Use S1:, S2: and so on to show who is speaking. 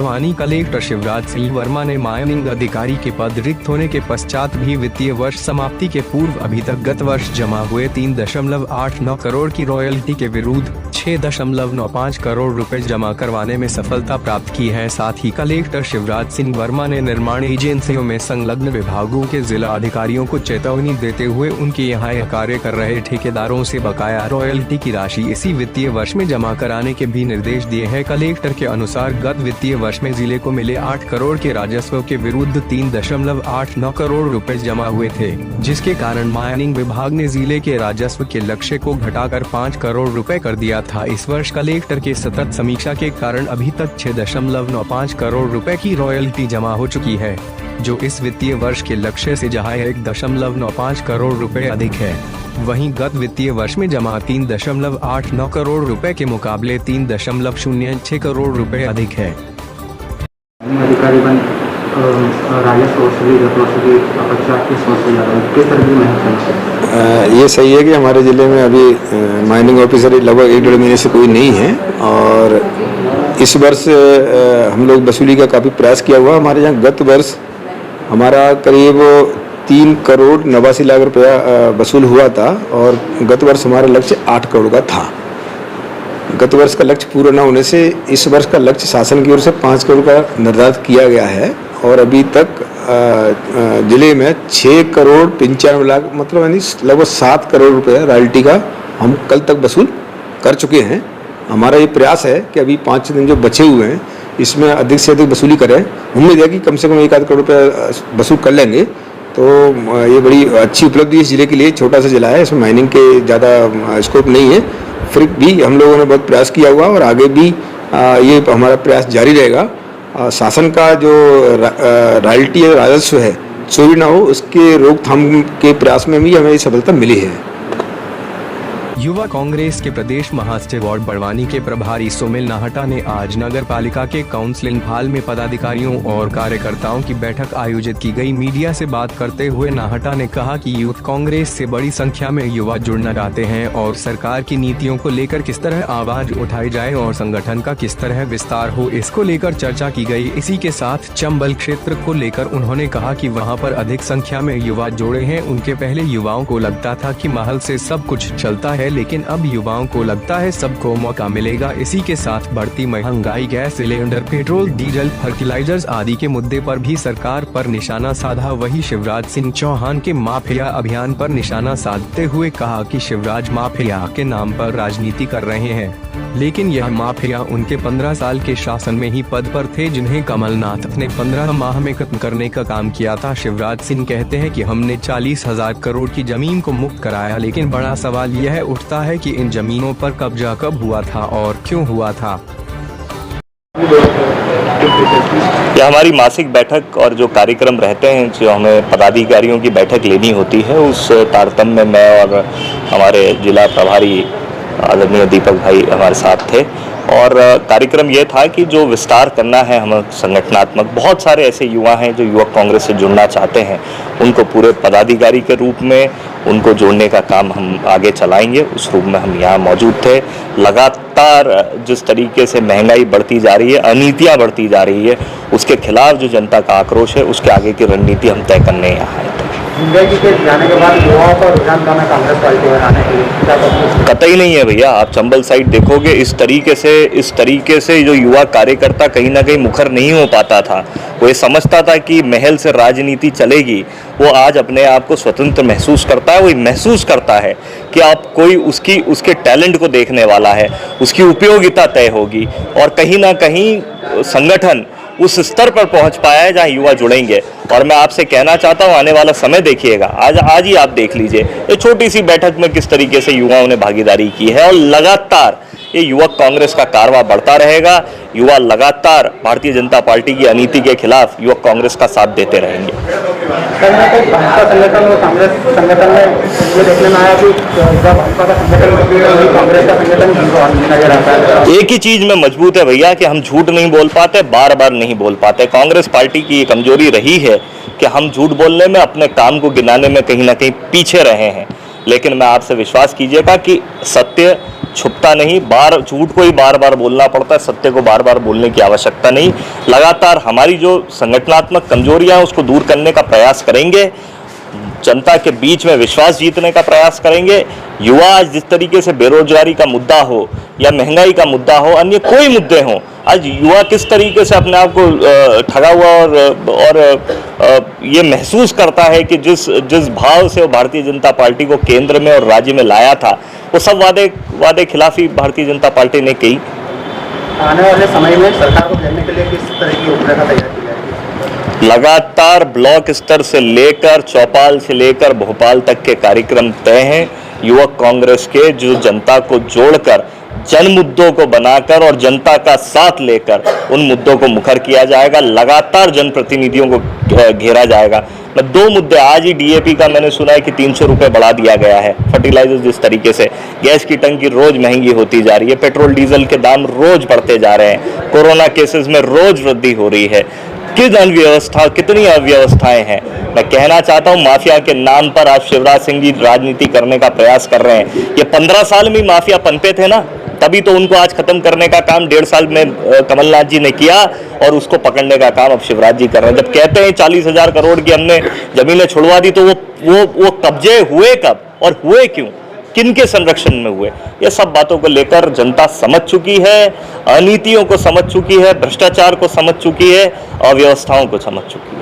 S1: Barwani collector Shivraj Singh Verma ने mining अधिकारी के पद रिक्त होने के पश्चात भी वित्तीय वर्ष समाप्ति के पूर्व अभी तक गत वर्ष जमा हुए 3.89 करोड़ की रॉयल्टी के विरुद्ध 6.95 करोड़ रुपए जमा करवाने में सफलता प्राप्त की है। साथ ही कलेक्टर शिवराज सिंह वर्मा ने निर्माण एजेंसियों में संलग्न विभागों के जिला अधिकारियों को चेतावनी देते हुए उनके यहाँ कार्य कर रहे ठेकेदारों से बकाया रॉयल्टी की राशि इसी वित्तीय वर्ष में जमा कराने के भी निर्देश दिए हैं। कलेक्टर के अनुसार गत वित्तीय वर्ष में जिले को मिले 8 करोड़ के राजस्व के विरुद्ध 3.89 करोड़ रुपए जमा हुए थे, जिसके कारण माइनिंग विभाग ने जिले के राजस्व के लक्ष्य को घटाकर 5 करोड़ रुपए कर दिया था। इस वर्ष कलेक्टर के सतत समीक्षा के कारण अभी तक 6.95 करोड़ रुपए की रॉयल्टी जमा हो चुकी है, जो इस वित्तीय वर्ष के लक्ष्य से जहां 1.95 करोड़ रुपए अधिक है, वहीं गत वित्तीय वर्ष में जमा 3.89 करोड़ रुपए के मुकाबले 3.06 करोड़ रुपए अधिक है।
S2: अधिकारी बन राजस्व वसूली किस तरह की मेहनत?
S3: ये सही है कि हमारे ज़िले में अभी माइनिंग ऑफिसर लगभग 1-1.5 महीने से कोई नहीं है और इस वर्ष हम लोग वसूली का काफ़ी प्रयास किया हुआ। हमारे यहाँ गत वर्ष हमारा करीब 3 करोड़ 89 लाख रुपया वसूल हुआ था और गत वर्ष हमारा लक्ष्य 8 करोड़ का था। गत वर्ष का लक्ष्य पूरा न होने से इस वर्ष का लक्ष्य शासन की ओर से 5 करोड़ का निर्धारित किया गया है और अभी तक जिले में 6 करोड़ 95 लाख मतलब यानी लगभग 7 करोड़ रुपये रॉयल्टी का हम कल तक वसूल कर चुके हैं। हमारा ये प्रयास है कि अभी 5 दिन जो बचे हुए हैं इसमें अधिक से अधिक वसूली करें। उम्मीद है कि कम से कम 1-8 करोड़ रुपये वसूल कर लेंगे, तो ये बड़ी अच्छी उपलब्धि इस जिले के लिए। छोटा सा जिला है, इसमें माइनिंग के ज़्यादा स्कोप नहीं है, फिर भी हम लोगों ने बहुत प्रयास किया हुआ और आगे भी ये हमारा प्रयास जारी रहेगा। शासन का जो रॉयल्टी राजस्व है चोरी ना हो, उसके रोकथाम के प्रयास में भी हमें सफलता मिली है।
S1: युवा कांग्रेस के प्रदेश महासचिव और बड़वानी के प्रभारी सुमिल नाहटा ने आज नगर पालिका के काउंसलिंग हॉल में पदाधिकारियों और कार्यकर्ताओं की बैठक आयोजित की गई। मीडिया से बात करते हुए नाहटा ने कहा कि यूथ कांग्रेस से बड़ी संख्या में युवा जुड़ना चाहते हैं और सरकार की नीतियों को लेकर किस तरह आवाज उठाई जाए और संगठन का किस तरह विस्तार हो, इसको लेकर चर्चा की गई। इसी के साथ चंबल क्षेत्र को लेकर उन्होंने कहा कि वहाँ पर अधिक संख्या में युवा जुड़े हैं। उनके पहले युवाओं को लगता था कि महल से सब कुछ चलता है, लेकिन अब युवाओं को लगता है सबको मौका मिलेगा। इसी के साथ बढ़ती महंगाई, gas cylinder, petrol, diesel, fertilisers आदि के मुद्दे पर भी सरकार पर निशाना साधा। वही शिवराज सिंह चौहान के माफिया अभियान पर निशाना साधते हुए कहा कि शिवराज माफिया के नाम पर राजनीति कर रहे हैं, लेकिन यह माफिया उनके 15 साल के शासन में ही पद पर थे, जिन्हें कमलनाथ ने 15 माह में खत्म करने का काम किया था। शिवराज सिंह कहते हैं कि हमने 40,000 करोड़ की जमीन को मुक्त कराया, लेकिन बड़ा सवाल यह उठता है कि इन जमीनों पर कब्जा कब हुआ था और क्यों हुआ था।
S4: यह हमारी मासिक बैठक और जो कार्यक्रम रहते हैं, जो हमें पदाधिकारियों की बैठक लेनी होती है, उस तारतम्य में मैं और हमारे जिला प्रभारी आदरणीय दीपक भाई हमारे साथ थे और कार्यक्रम ये था कि जो विस्तार करना है हम संगठनात्मक, बहुत सारे ऐसे युवा हैं जो युवक कांग्रेस से जुड़ना चाहते हैं, उनको पूरे पदाधिकारी के रूप में उनको जोड़ने का काम हम आगे चलाएंगे। उस रूप में हम यहाँ मौजूद थे। लगातार जिस तरीके से महंगाई बढ़ती जा रही है, अनीतियाँ बढ़ती जा रही है, उसके खिलाफ जो जनता का आक्रोश है, उसके आगे की रणनीति हम तय करने यहाँ आए थे।
S2: जाने के बाद युवाओं का रुझान कम है कांग्रेस पार्टी में आने के लिए?
S4: कतई नहीं है भैया। आप चंबल साइड देखोगे, इस तरीके से जो युवा कार्यकर्ता कहीं ना कहीं मुखर नहीं हो पाता था, वो ये समझता था कि महल से राजनीति चलेगी, वो आज अपने आप को स्वतंत्र महसूस करता है। वो महसूस करता है कि आप कोई उसके टैलेंट को देखने वाला है, उसकी उपयोगिता तय होगी और कहीं ना कहीं संगठन उस स्तर पर पहुंच पाया है जहां युवा जुड़ेंगे। और मैं आपसे कहना चाहता हूं, आने वाला समय देखिएगा, आज ही आप देख लीजिए ये छोटी सी बैठक में किस तरीके से युवाओं ने भागीदारी की है और लगातार ये युवक कांग्रेस का कारवां बढ़ता रहेगा। युवा लगातार भारतीय जनता पार्टी की अनीति के खिलाफ युवक कांग्रेस का साथ देते रहेंगे।
S2: भाजपा संगठन और कांग्रेस संगठन में ये देखने में आया कि जब भाजपा का संगठन कांग्रेस का संगठन नजर आता है।
S4: एक ही चीज में मजबूत है भैया कि हम झूठ नहीं बोल पाते, बार बार नहीं बोल पाते। कांग्रेस पार्टी की ये कमजोरी रही है कि हम झूठ बोलने में, अपने काम को गिनाने में कहीं ना कहीं पीछे रहे हैं। लेकिन मैं आपसे विश्वास कीजिएगा कि सत्य छुपता नहीं, झूठ को ही बार बार बोलना पड़ता है, सत्य को बार बार बोलने की आवश्यकता नहीं। लगातार हमारी जो संगठनात्मक कमजोरियां हैं उसको दूर करने का प्रयास करेंगे, जनता के बीच में विश्वास जीतने का प्रयास करेंगे। युवा आज जिस तरीके से बेरोजगारी का मुद्दा हो या महंगाई का मुद्दा हो, अन्य कोई मुद्दे हों, आज युवा किस तरीके से अपने आप को ठगा हुआ और ये महसूस करता है कि जिस भाव से वो भारतीय जनता पार्टी को केंद्र में और राज्य में लाया था, वो सब वादे खिलाफी भारतीय जनता पार्टी ने की।
S2: आने वाले समय में सरकार को घेरने के लिए किस तरह की रूपरेखा तैयार की जाएगी?
S4: लगातार ब्लॉक स्तर से लेकर चौपाल से लेकर भोपाल तक के कार्यक्रम तय हैं। युवक कांग्रेस के जो जनता को जोड़कर जन मुद्दों को बनाकर और जनता का साथ लेकर उन मुद्दों को मुखर किया जाएगा। लगातार जनप्रतिनिधियों को घेरा जाएगा। मैं 2 मुद्दे, आज ही डीएपी का मैंने सुना है कि 300 रुपये बढ़ा दिया गया है, फर्टिलाइजर जिस तरीके से, गैस की टंकी रोज महंगी होती जा रही है, पेट्रोल डीजल के दाम रोज बढ़ते जा रहे हैं, कोरोना केसेस में रोज वृद्धि हो रही है, कितनी अव्यवस्थाएं हैं। मैं कहना चाहता हूं, माफिया के नाम पर आज शिवराज सिंह जी राजनीति करने का प्रयास कर रहे हैं। ये 15 साल में माफिया पनपे थे ना, तभी तो उनको आज खत्म करने का काम 1.5 साल में कमलनाथ जी ने किया और उसको पकड़ने का काम अब शिवराज जी कर रहे हैं। जब कहते हैं 40,000 करोड़ की हमने जमीनें छुड़वा दी, तो वो कब्जे हुए कब और हुए क्यों, किनके संरक्षण में हुए? ये सब बातों को लेकर जनता समझ चुकी है, अनीतियों को समझ चुकी है, भ्रष्टाचार को समझ चुकी है, अव्यवस्थाओं को समझ चुकी है।